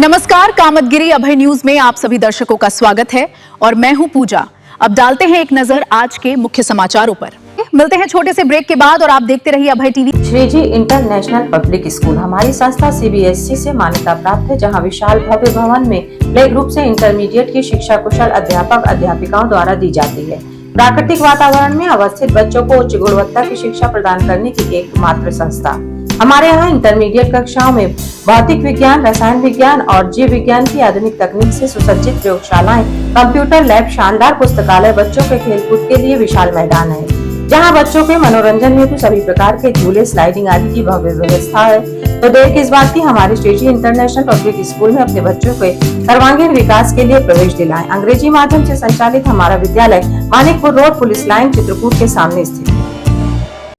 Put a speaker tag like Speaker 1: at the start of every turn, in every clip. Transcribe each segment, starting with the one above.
Speaker 1: नमस्कार, कामतगिरी अभय न्यूज में आप सभी दर्शकों का स्वागत है और मैं हूं पूजा। अब डालते हैं एक नजर आज के मुख्य समाचारों पर। मिलते हैं छोटे से ब्रेक के बाद और आप देखते रहिए Abhay TV.
Speaker 2: Shriji international public school हमारी संस्था सीबीएसई से मान्यता प्राप्त है, जहां विशाल भव्य भवन में प्ले ग्रुप से इंटरमीडिएट की शिक्षा कुशल अध्यापक अध्यापिकाओं द्वारा दी जाती है। प्राकृतिक वातावरण में अवस्थित बच्चों को उच्च गुणवत्ता की शिक्षा प्रदान करने की एकमात्र संस्था। हमारे यहाँ इंटरमीडिएट कक्षाओं में भौतिक विज्ञान, रसायन विज्ञान और जीव विज्ञान की आधुनिक तकनीक से सुसज्जित प्रयोगशालाएं, कंप्यूटर लैब, शानदार पुस्तकालय, बच्चों के खेलकूद के लिए विशाल मैदान है, जहां बच्चों के मनोरंजन हेतु सभी प्रकार के झूले, स्लाइडिंग आदि की भव्य व्यवस्था है। तो देर किस बात की, हमारे श्रीजी इंटरनेशनल पब्लिक स्कूल में अपने बच्चों के सर्वांगीण विकास के लिए प्रवेश दिलाएं। अंग्रेजी माध्यम से संचालित हमारा विद्यालय Manikpur road, police line, Chitrakoot के सामने स्थित है।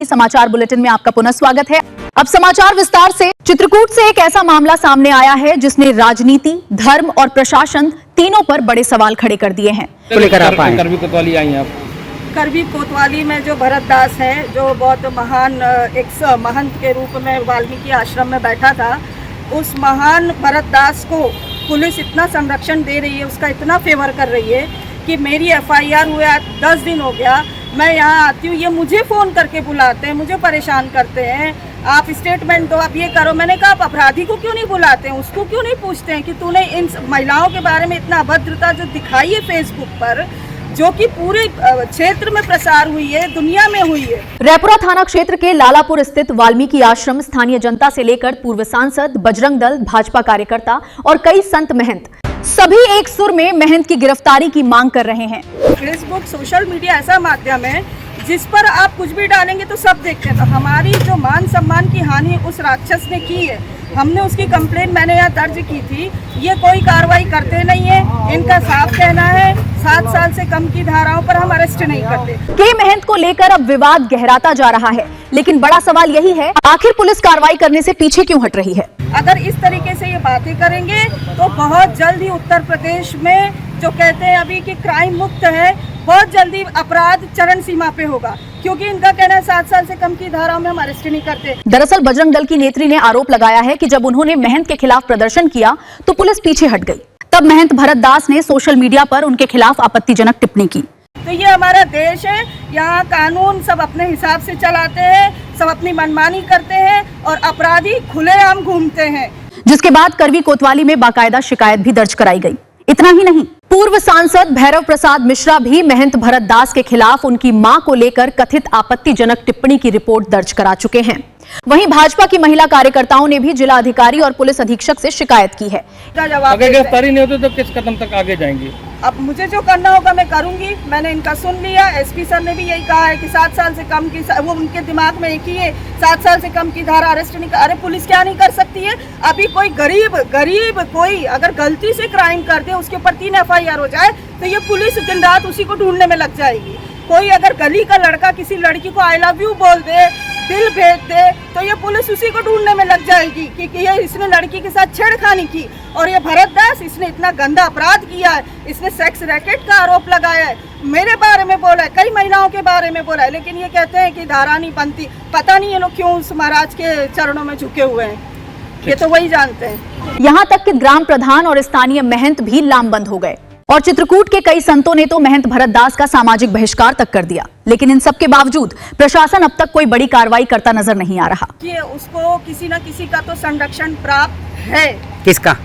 Speaker 1: समाचार बुलेटिन में आपका पुनः स्वागत है। अब समाचार विस्तार से। चित्रकूट से एक ऐसा मामला सामने आया है जिसने राजनीति, धर्म और प्रशासन तीनों पर बड़े सवाल खड़े कर दिए हैं।
Speaker 3: करवी कोतवाली आई हैं आप?
Speaker 4: करवी कोतवाली में जो भरत दास है, जो बहुत महान एक महंत के रूप में वाल्मीकि आश्रम में बैठा था, उस महान भरत दास को पुलिस इतना संरक्षण दे रही है, उसका इतना फेवर कर रही है कि मेरी एफआईआर हुए आज 10 दिन हो गया। मैं यहाँ आती हूँ, ये मुझे फ़ोन करके बुलाते हैं, मुझे परेशान करते हैं, आप स्टेटमेंट दो, आप ये करो। मैंने कहा आप अपराधी को क्यों नहीं बुलाते हैं, उसको क्यों नहीं पूछते हैं कि तूने इन महिलाओं के बारे में इतना अभद्रता जो दिखाई है फेसबुक पर, जो कि पूरे क्षेत्र में प्रसार हुई है, दुनिया में हुई है।
Speaker 1: रायपुरा थाना क्षेत्र के लालापुर स्थित वाल्मीकि आश्रम स्थानीय जनता से लेकर पूर्व सांसद, बजरंग दल, भाजपा कार्यकर्ता और कई संत महंत सभी एक सुर में महंत की गिरफ्तारी की मांग कर रहे हैं।
Speaker 4: फेसबुक, सोशल मीडिया ऐसा माध्यम है जिस पर आप कुछ भी डालेंगे तो सब देखते हैं। तो हमारी जो मान सम्मान की हानि उस राक्षस ने की है, हमने उसकी कंप्लेंट मैंने यहाँ दर्ज की थी। ये कोई कार्रवाई करते नहीं है। इनका साफ कहना है 7 साल से कम की धाराओं पर हम अरेस्ट नहीं करते।
Speaker 1: के महंत को लेकर अब विवाद गहराता जा रहा है, लेकिन बड़ा सवाल यही है, आखिर पुलिस कार्रवाई करने से पीछे क्यों हट रही है।
Speaker 4: अगर इस तरीके से ये बातें करेंगे तो बहुत जल्द ही उत्तर प्रदेश में जो कहते हैं अभी कि क्राइम मुक्त है, बहुत जल्दी अपराध चरण सीमा पे होगा, क्योंकि इनका कहना है 7 साल से कम की धाराओं में हम अरेस्ट नहीं करते।
Speaker 1: दरअसल बजरंग दल की नेत्री ने आरोप लगाया है कि जब उन्होंने महंत के खिलाफ प्रदर्शन किया तो पुलिस पीछे हट गई। तब महंत भरत दास ने सोशल मीडिया पर उनके खिलाफ आपत्तिजनक टिप्पणी की।
Speaker 4: तो ये हमारा देश है, यहाँ कानून सब अपने हिसाब से चलाते हैं, सब अपनी मनमानी करते हैं और अपराधी खुलेआम घूमते हैं।
Speaker 1: जिसके बाद करवी कोतवाली में बाकायदा शिकायत भी दर्ज कराई गई। इतना ही नहीं, पूर्व सांसद भैरव प्रसाद मिश्रा भी महंत भरत दास के खिलाफ उनकी मां को लेकर कथित आपत्तिजनक टिप्पणी की रिपोर्ट दर्ज करा चुके हैं। वहीं भाजपा की महिला कार्यकर्ताओं ने भी जिला अधिकारी और पुलिस अधीक्षक से शिकायत की है।
Speaker 3: अगर गिरफ्तारी नहीं होती तो किस कदम तक आगे जाएंगे?
Speaker 4: अब मुझे जो करना होगा मैं करूंगी। मैंने इनका सुन लिया। एसपी सर ने भी यही कहा है कि 7 साल से कम की, वो उनके दिमाग में एक ही है, 7 साल से कम की धारा अरेस्ट नहीं कर। अरे पुलिस क्या नहीं कर सकती है? अभी कोई गरीब कोई अगर गलती से क्राइम कर दे, उसके ऊपर 3 एफआईआर हो जाए तो ये पुलिस दिन रात उसी को ढूंढने में लग जाएगी। कोई अगर गली का लड़का किसी लड़की को आई लव यू बोल दे, दिल भेज दे, तो ये पुलिस उसी को ढूंढने में लग जाएगी कि ये इसने लड़की के साथ छेड़खानी की। और ये भरत दास, इसने इतना गंदा अपराध किया है, इसने सेक्स रैकेट का आरोप लगाया है, मेरे बारे में बोला है, कई महिलाओं के बारे में बोला है, लेकिन ये कहते हैं कि धारा नहीं बनती। पता नहीं ये लोग क्यों उस महाराज के चरणों में झुके हुए हैं, ये तो वही जानते हैं।
Speaker 1: यहाँ तक कि ग्राम प्रधान और स्थानीय महंत भी लामबंद हो गए और चित्रकूट के कई संतों ने तो महंत भरत दास का सामाजिक बहिष्कार तक कर दिया। लेकिन इन सब के बावजूद प्रशासन अब तक कोई बड़ी कार्रवाई करता नजर नहीं आ रहा।
Speaker 4: कि उसको किसी न किसी का तो संरक्षण प्राप्त है।
Speaker 3: किसका?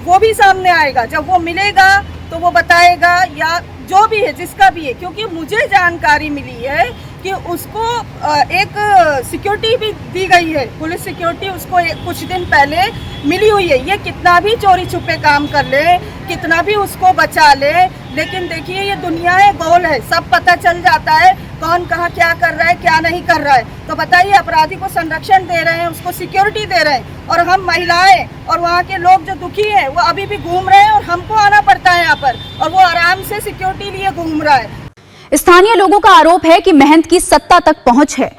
Speaker 4: वो भी सामने आएगा, जब वो मिलेगा तो वो बताएगा, या जो भी है, जिसका भी है। क्योंकि मुझे जानकारी मिली है कि उसको एक सिक्योरिटी भी दी गई है, पुलिस सिक्योरिटी उसको कुछ दिन पहले मिली हुई है। ये कितना भी चोरी छुपे काम कर ले, कितना भी उसको बचा ले, लेकिन देखिए ये दुनिया है, गोल है, सब पता चल जाता है कौन कहाँ क्या कर रहा है, क्या नहीं कर रहा है। तो बताइए, अपराधी को संरक्षण दे रहे हैं, उसको सिक्योरिटी दे रहे हैं, और हम महिलाएं और वहाँ के लोग जो दुखी हैं वो अभी भी घूम रहे हैं और हमको आना पड़ता है यहाँ पर, और वो आराम से सिक्योरिटी लिए घूम रहा है।
Speaker 1: स्थानीय लोगों का आरोप है कि महंत की सत्ता तक पहुंच है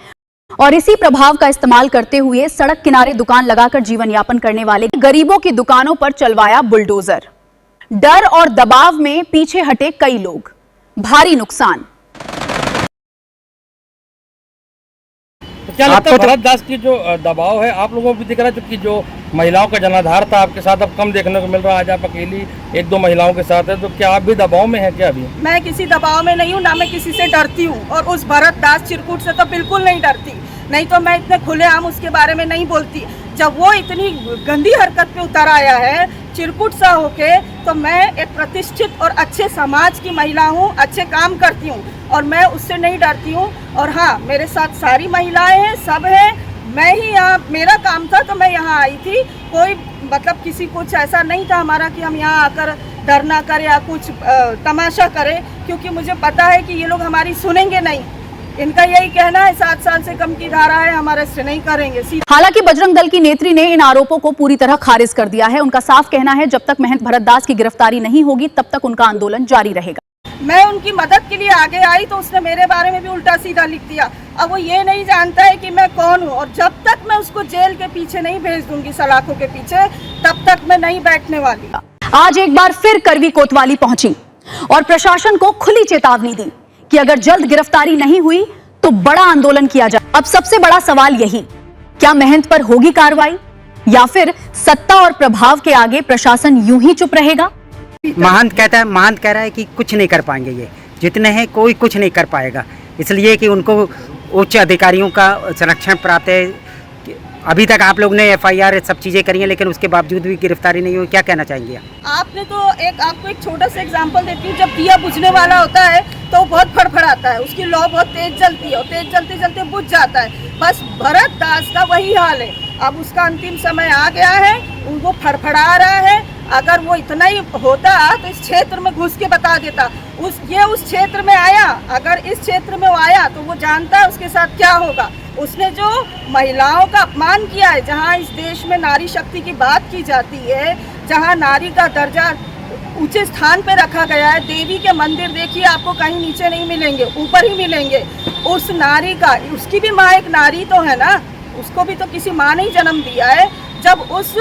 Speaker 1: और इसी प्रभाव का इस्तेमाल करते हुए सड़क किनारे दुकान लगाकर जीवन यापन करने वाले गरीबों की दुकानों पर चलवाया बुलडोजर। डर और दबाव में पीछे हटे कई लोग, भारी नुकसान।
Speaker 3: तो क्या लगता है भरत दास की जो दबाव है आप लोगों को भी दिख रहा है, जो महिलाओं का जनाधार था आपके साथ, अब कम देखने को मिल रहा है। आज आप अकेली 1-2 महिलाओं के साथ है, तो क्या आप भी दबाव में हैं क्या अभी?
Speaker 4: मैं किसी दबाव में नहीं हूँ, ना मैं किसी से डरती हूँ, और उस भरत दास चिरकुट से तो बिल्कुल नहीं डरती। नहीं तो मैं इतने खुलेआम उसके बारे में नहीं बोलती। जब वो इतनी गंदी हरकत पे उतर आया है चिरकुट सा होके, तो मैं एक प्रतिष्ठित और अच्छे समाज की महिला हूँ, अच्छे काम करती हूँ और मैं उससे नहीं डरती हूँ। और हाँ, मेरे साथ सारी महिलाएं हैं, सब हैं। मैं ही यहाँ, मेरा काम था तो मैं यहाँ आई थी। कोई मतलब किसी कुछ ऐसा नहीं था हमारा कि हम यहाँ आकर डरना करें या कुछ तमाशा करें, क्योंकि मुझे पता है कि ये लोग हमारी सुनेंगे नहीं। इनका यही कहना है 7 साल से कम की धारा है, हम अरेस्ट नहीं करेंगे।
Speaker 1: हालांकि बजरंग दल की नेत्री ने इन आरोपों को पूरी तरह खारिज कर दिया है। उनका साफ कहना है जब तक महंत भरत दास की गिरफ्तारी नहीं होगी तब तक उनका आंदोलन जारी रहेगा।
Speaker 4: मैं उनकी मदद के लिए आगे आई तो उसने मेरे बारे में भी उल्टा सीधा लिख दिया। अब वो ये नहीं जानता है कि मैं कौन हूँ, और जब तक मैं उसको जेल के पीछे नहीं भेज दूंगी, सलाखों के पीछे, तब तक मैं नहीं बैठने वाली।
Speaker 1: आज एक बार फिर करवी कोतवाली पहुंची और प्रशासन को खुली चेतावनी दी कि अगर जल्द गिरफ्तारी नहीं हुई तो बड़ा आंदोलन किया जाए। अब सबसे बड़ा सवाल यही, क्या महंत पर होगी कार्रवाई या फिर सत्ता और प्रभाव के आगे प्रशासन यूं ही चुप रहेगा?
Speaker 5: महंत कह रहा है कि कुछ नहीं कर पाएंगे, ये जितने हैं कोई कुछ नहीं कर पाएगा, इसलिए कि उनको उच्च अधिकारियों का संरक्षण प्राप्त है। अभी तक आप लोग ने FIR सब चीज़ें करी हैं, लेकिन उसके बावजूद भी गिरफ्तारी नहीं हुई। क्या कहना चाहेंगे
Speaker 4: आपने तो आपको एक छोटा सा एग्जांपल देती हूँ। जब दिया बुझने वाला होता है तो वो बहुत फड़फड़ाता है, उसकी लौ बहुत तेज जलती है और तेज चलते चलते बुझ जाता है। बस भरत दास का वही हाल है। अब उसका अंतिम समय आ गया है, उनको फड़फड़ा रहा है। अगर वो इतना ही होता तो इस क्षेत्र में घुस के बता देता। उस क्षेत्र में आया, अगर इस क्षेत्र में वो आया तो वो जानता है उसके साथ क्या होगा। उसने जो महिलाओं का अपमान किया है, जहाँ इस देश में नारी शक्ति की बात की जाती है, जहाँ नारी का दर्जा ऊंचे स्थान पे रखा गया है, देवी के मंदिर देखिए आपको कहीं नीचे नहीं मिलेंगे, ऊपर ही मिलेंगे। उस नारी का, उसकी भी माँ एक नारी तो है ना, उसको भी तो किसी माँ ने ही जन्म दिया है। जब उस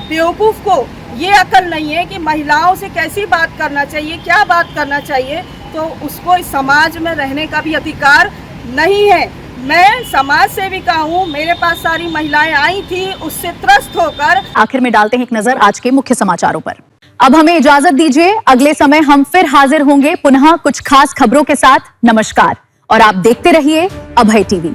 Speaker 4: बेवकूफ़ को ये अकल नहीं है कि महिलाओं से कैसी बात करना चाहिए, क्या बात करना चाहिए, तो उसको इस समाज में रहने का भी अधिकार नहीं है। मैं समाज सेविका हूँ, मेरे पास सारी महिलाएं आई थी उससे त्रस्त होकर।
Speaker 1: आखिर में डालते हैं एक नजर आज के मुख्य समाचारों पर। अब हमें इजाजत दीजिए, अगले समय हम फिर हाजिर होंगे पुनः कुछ खास खबरों के साथ। नमस्कार और आप देखते रहिए अभय टीवी।